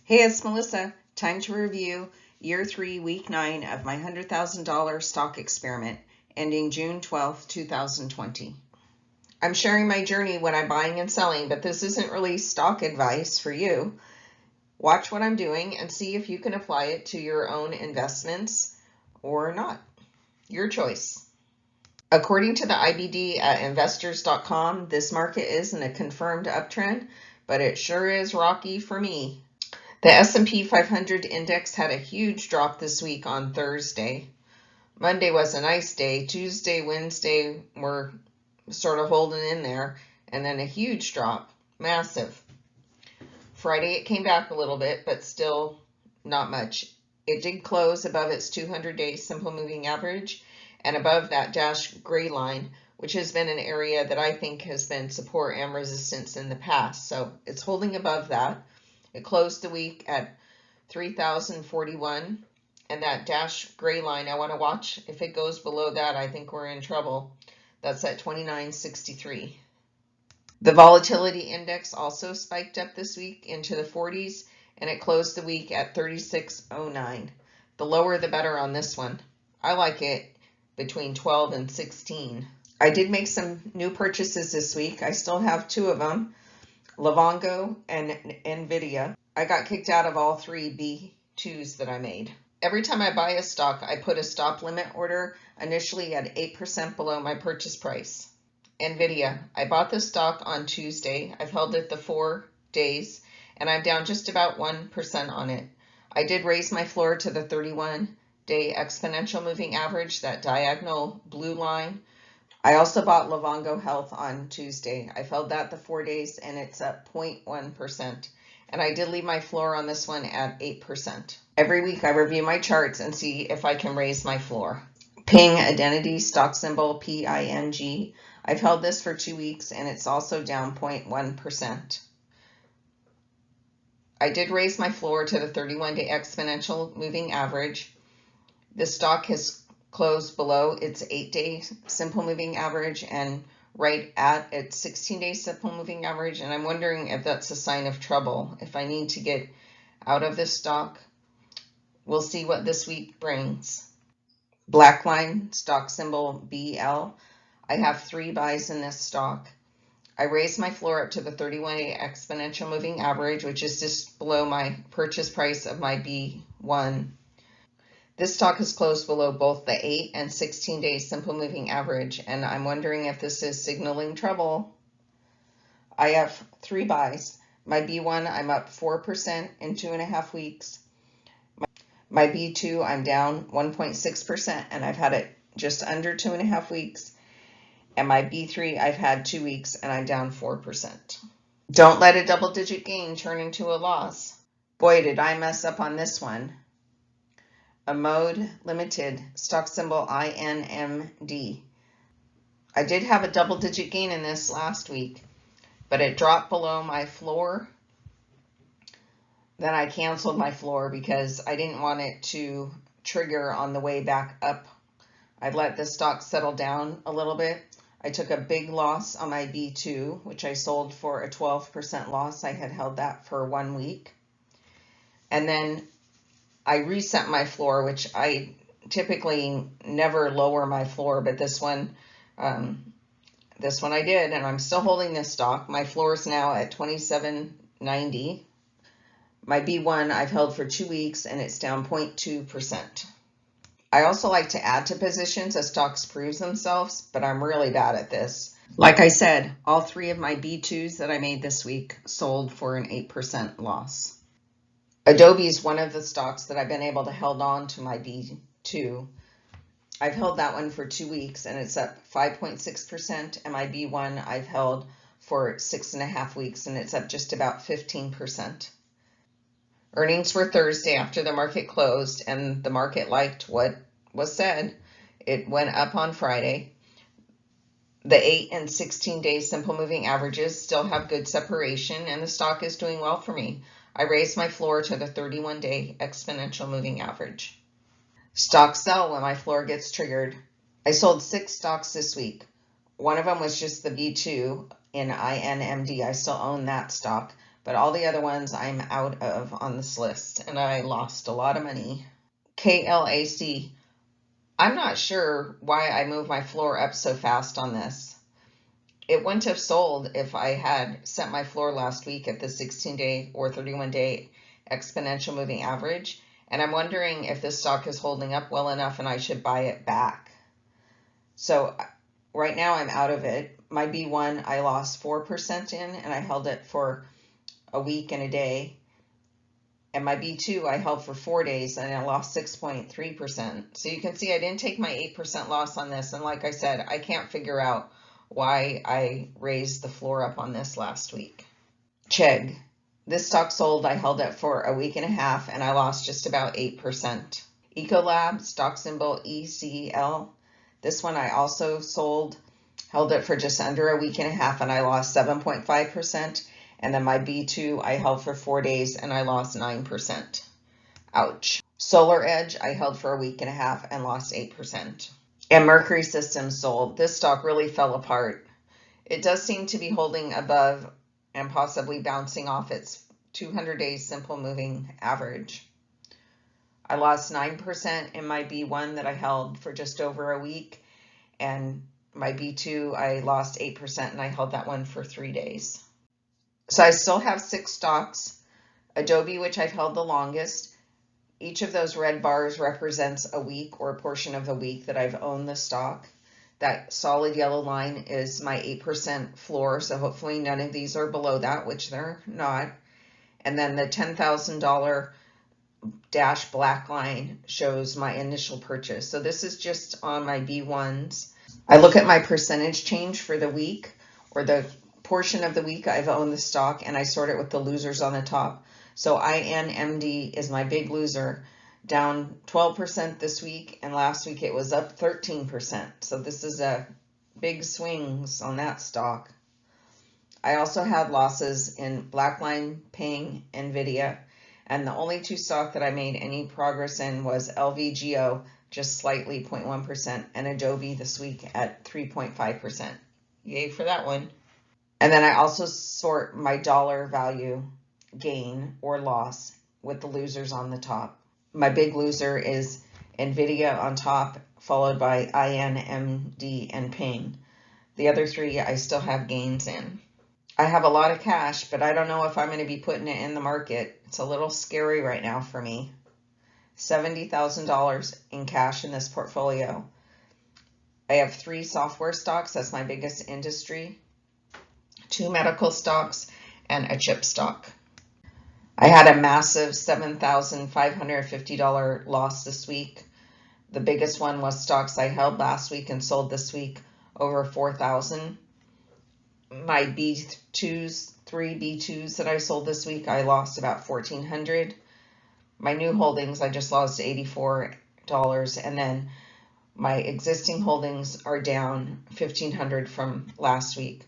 Hey, it's Melissa. Time to review year 3, week 9 of my $100,000 stock experiment ending June 12th, 2020. I'm sharing my journey when I'm buying and selling, but this isn't really stock advice for you. Watch what I'm doing and see if you can apply it to your own investments or not. Your choice. According to the IBD at investors.com, this market is in a confirmed uptrend, but it sure is rocky for me. The S&P 500 index had a huge drop this week on Thursday. Monday was a nice day. Tuesday, Wednesday were sort of holding in there, and then a huge drop, massive. Friday it came back a little bit, but still not much. It did close above its 200-day simple moving average and above that dashed gray line, which has been an area that I think has been support and resistance in the past. So it's holding above that. It closed the week at 3,041, and that dashed gray line, I want to watch. If it goes below that, I think we're in trouble. That's at 2963. The volatility index also spiked up this week into the 40s, and it closed the week at 3609. The lower the better on this one. I like it between 12 and 16. I did make some new purchases this week. I still have 2 of them. Livongo and Nvidia. I got kicked out of all 3 B2s that I made. Every time I buy a stock, I put a stop limit order initially at 8% below my purchase price. Nvidia. I bought this stock on Tuesday. I've held it the 4 days, and I'm down just about 1% on it. I did raise my floor to the 31-day exponential moving average, that diagonal blue line. I also bought Livongo Health on Tuesday. I've held that the 4 days, and it's up 0.1%. And I did leave my floor on this one at 8%. Every week I review my charts and see if I can raise my floor. Ping Identity, stock symbol PING. I've held this for 2 weeks, and it's also down 0.1%. I did raise my floor to the 31-day exponential moving average. The stock has closed below its 8-day simple moving average and right at its 16-day simple moving average, and I'm wondering if that's a sign of trouble, if I need to get out of this stock. We'll see what this week brings. Blackline, stock symbol BL. I have 3 buys in this stock. I raised my floor up to the 31-day exponential moving average, which is just below my purchase price of my B1. This stock has closed below both the 8 and 16-day simple moving average, and I'm wondering if this is signaling trouble. I have 3 buys. My B1, I'm up 4% in 2.5 weeks. My B2, I'm down 1.6%, and I've had it just under 2.5 weeks. And my B3, I've had 2 weeks, and I'm down 4%. Don't let a double-digit gain turn into a loss. Boy, did I mess up on this one. A mode limited, stock symbol INMD. I did have a double-digit gain in this last week, but it dropped below my floor. Then I canceled my floor because I didn't want it to trigger on the way back up. I let the stock settle down a little bit. I took a big loss on my B2, which I sold for a 12% loss. I had held that for 1 week. And then I reset my floor, which I typically never lower my floor, but this one I did, and I'm still holding this stock. My floor is now at 27.90. My B1 I've held for 2 weeks, and it's down 0.2%. I also like to add to positions as stocks prove themselves, but I'm really bad at this. Like I said, all 3 of my B2s that I made this week sold for an 8% loss. Adobe is one of the stocks that I've been able to hold on to my B2. I've held that one for 2 weeks, and it's up 5.6%, and my B1 I've held for 6.5 weeks, and it's up just about 15%. Earnings were Thursday after the market closed, and the market liked what was said. It went up on Friday. The 8 and 16-day simple moving averages still have good separation, and the stock is doing well for me. I raised my floor to the 31-day exponential moving average. Stocks sell when my floor gets triggered. I sold 6 stocks this week. One of them was just the B2 in INMD. I still own that stock. but all the other ones I'm out of on this list, and I lost a lot of money. KLAC. I'm not sure why I moved my floor up so fast on this. It wouldn't have sold if I had set my floor last week at the 16-day or 31-day exponential moving average, and I'm wondering if this stock is holding up well enough and I should buy it back. So right now I'm out of it. My B1 I lost 4% in, and I held it for a week and a day. And my B2 I held for 4 days, and I lost 6.3%. So you can see I didn't take my 8% loss on this. And like I said, I can't figure out why I raised the floor up on this last week. Chegg. This stock sold. I held it for a week and a half, and I lost just about 8%. Ecolab, stock symbol ECL. This one I also sold, held it for just under a week and a half, and I lost 7.5%. And then my B2 I held for 4 days, and I lost 9%. Ouch. Solar Edge I held for a week and a half and lost 8%. And Mercury Systems sold. This stock really fell apart. It does seem to be holding above and possibly bouncing off its 200-day simple moving average. I lost 9% in my B1 that I held for just over a week, and my B2 I lost 8%, and I held that one for 3 days. So I still have 6 stocks. Adobe, which I've held the longest. Each of those red bars represents a week or a portion of a week that I've owned the stock. That solid yellow line is my 8% floor, so hopefully none of these are below that, which they're not. And then the $10,000 dash black line shows my initial purchase. So this is just on my B1s. I look at my percentage change for the week, or the portion of the week I've owned the stock, and I sort it with the losers on the top. So INMD is my big loser, down 12% this week, and last week it was up 13%. So this is a big swings on that stock. I also had losses in Blackline, Ping, Nvidia, and the only 2 stock that I made any progress in was LVGO, just slightly 0.1%, and Adobe this week at 3.5%. Yay for that one. And then I also sort my dollar value gain or loss with the losers on the top. My big loser is Nvidia on top, followed by INMD and Ping. The other 3 I still have gains in. I have a lot of cash, but I don't know if I'm going to be putting it in the market. It's a little scary right now for me. $70,000 in cash in this portfolio. I have 3 software stocks. That's my biggest industry. 2 medical stocks and a chip stock. I had a massive $7,550 loss this week. The biggest one was stocks I held last week and sold this week, over $4,000. My B2s, 3 B2s that I sold this week, I lost about $1,400. My new holdings, I just lost $84, and then my existing holdings are down $1,500 from last week.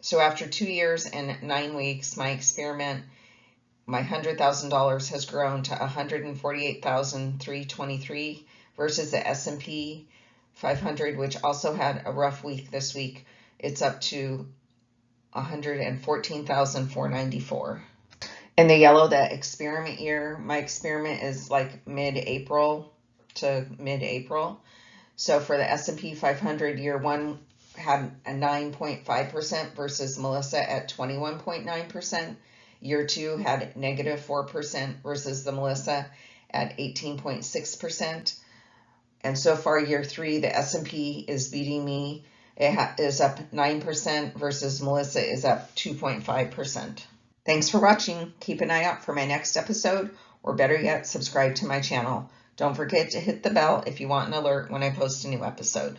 So after 2 years and 9 weeks, my experiment, my $100,000 has grown to $148,323 versus the S&P 500, which also had a rough week this week. It's up to $114,494. In the yellow, the experiment year, my experiment is like mid-April to mid-April. So for the S&P 500, year 1 had a 9.5% versus Melissa at 21.9%. Year 2 had negative 4% versus the Melissa at 18.6%. And so far, year 3, the S&P is beating me. It is up 9% versus Melissa is up 2.5%. Thanks for watching. Keep an eye out for my next episode, or better yet, subscribe to my channel. Don't forget to hit the bell if you want an alert when I post a new episode.